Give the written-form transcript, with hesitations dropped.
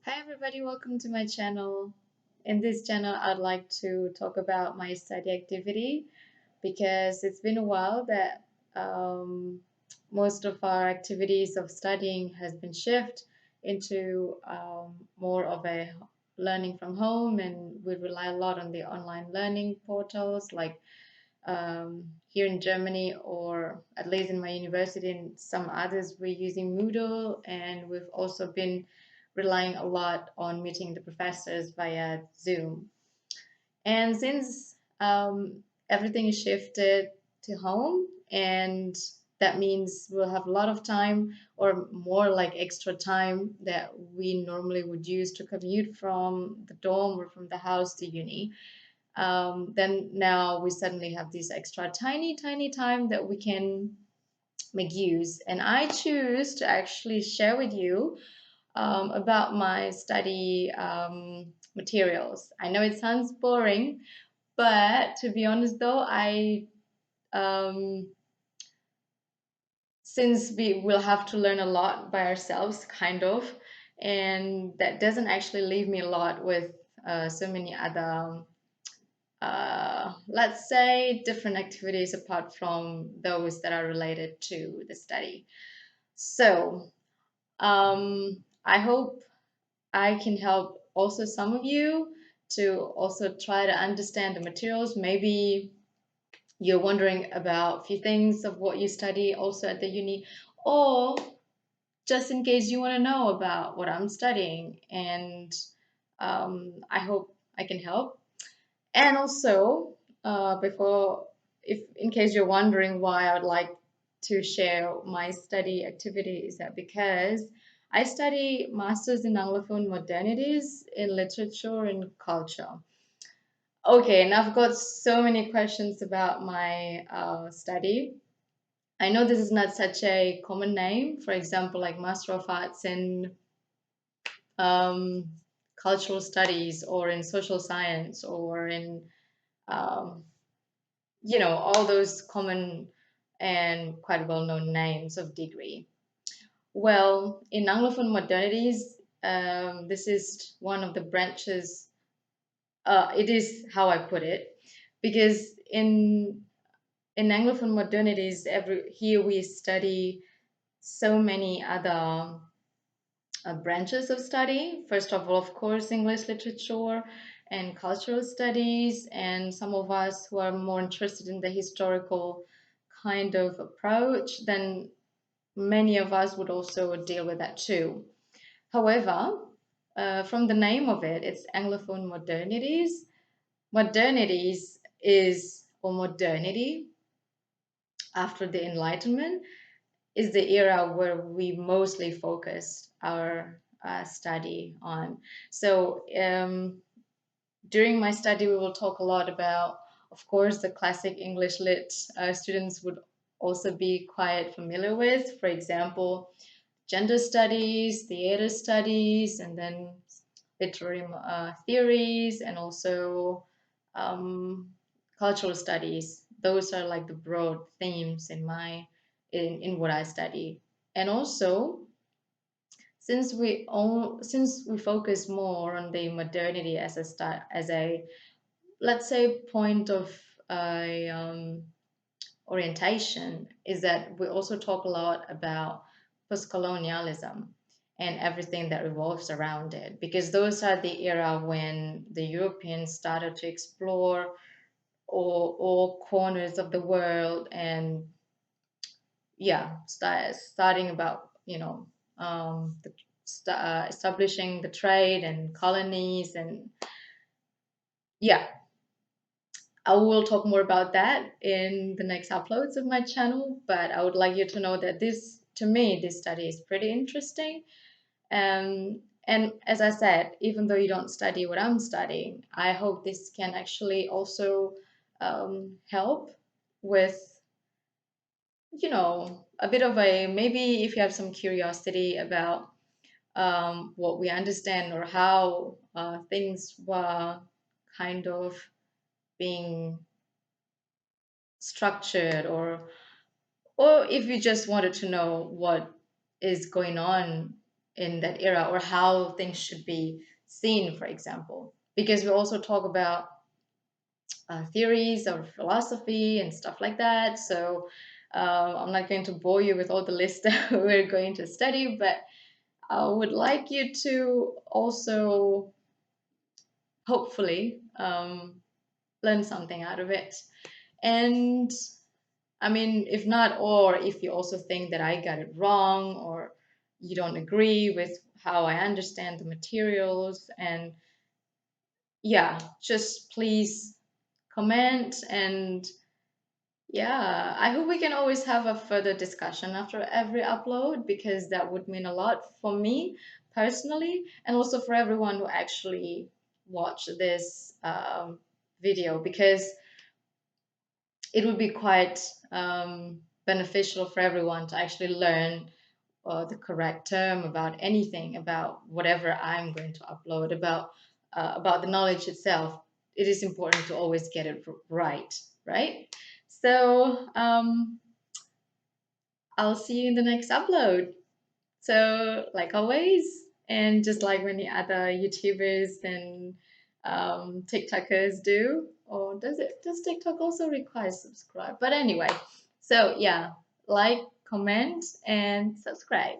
Hi everybody, welcome to my channel. In this channel, I'd like to talk about my study activity because it's been a while that most of our activities of studying has been shifted into more of a learning from home, and we rely a lot on the online learning portals like here in Germany, or at least in my university and some others, we're using Moodle, and we've also been relying a lot on meeting the professors via Zoom. And since everything is shifted to home, and that means we'll have a lot of time, or more like extra time, that we normally would use to commute from the dorm or from the house to uni. Then now we suddenly have this extra tiny, tiny time that we can make use. And I choose to actually share with you about my study materials. I know it sounds boring, but to be honest, though, um, since we will have to learn a lot by ourselves, kind of, and that doesn't actually leave me a lot with so many other let's say, different activities apart from those that are related to the study. So, I hope I can help also some of you to also try to understand the materials. Maybe you're wondering about a few things of what you study also at the uni, or just in case you want to know about what I'm studying. And I hope I can help. And also, before, if in case you're wondering why I would like to share my study activity, is that because I study Masters in Anglophone Modernities in Literature and Culture. Okay, and I've got so many questions about my study. I know this is not such a common name. For example, like Master of Arts in um, Cultural Studies, or in Social Science, or in um, all those common and quite well-known names of degree. Well, in Anglophone modernities, this is one of the branches. It is how I put it, because in Anglophone modernities, every here we study so many other branches of study. First of all, of course, English literature and cultural studies, and some of us who are more interested in the historical kind of approach, then many of us would also deal with that too. However, from the name of it, it's Anglophone modernities. Modernities is, or modernity after the Enlightenment, is the era where we mostly focused our study on. So during my study, we will talk a lot about, of course, the classic English lit students would also be quite familiar with. For example, gender studies, theater studies, and then literary theories, and also um, cultural studies. Those are like the broad themes in what I study. And also, since we focus more on the modernity as a, let's say, point of orientation, is that we also talk a lot about postcolonialism and everything that revolves around it, because those are the era when the Europeans started to explore all corners of the world, and yeah, starting about establishing the trade and colonies, and yeah, I will talk more about that in the next uploads of my channel, but I would like you to know that to me, this study is pretty interesting. And as I said, even though you don't study what I'm studying, I hope this can actually also help with, a bit of a, maybe if you have some curiosity about what we understand, or how things were kind of being structured, or if you just wanted to know what is going on in that era, or how things should be seen, for example, because we also talk about theories or philosophy and stuff like that. So I'm not going to bore you with all the list that we're going to study, but I would like you to also hopefully learn something out of it. And I mean, if not, or if you also think that I got it wrong, or you don't agree with how I understand the materials, and yeah, just please comment. And yeah, I hope we can always have a further discussion after every upload, because that would mean a lot for me personally, and also for everyone who actually watch this video, because it would be quite beneficial for everyone to actually learn the correct term about anything, about whatever I'm going to upload, about the knowledge itself. It is important to always get it right, right? So I'll see you in the next upload. So like always, and just like many other YouTubers and TikTokers do, or does TikTok also require subscribe? But anyway, so yeah, like, comment, and subscribe.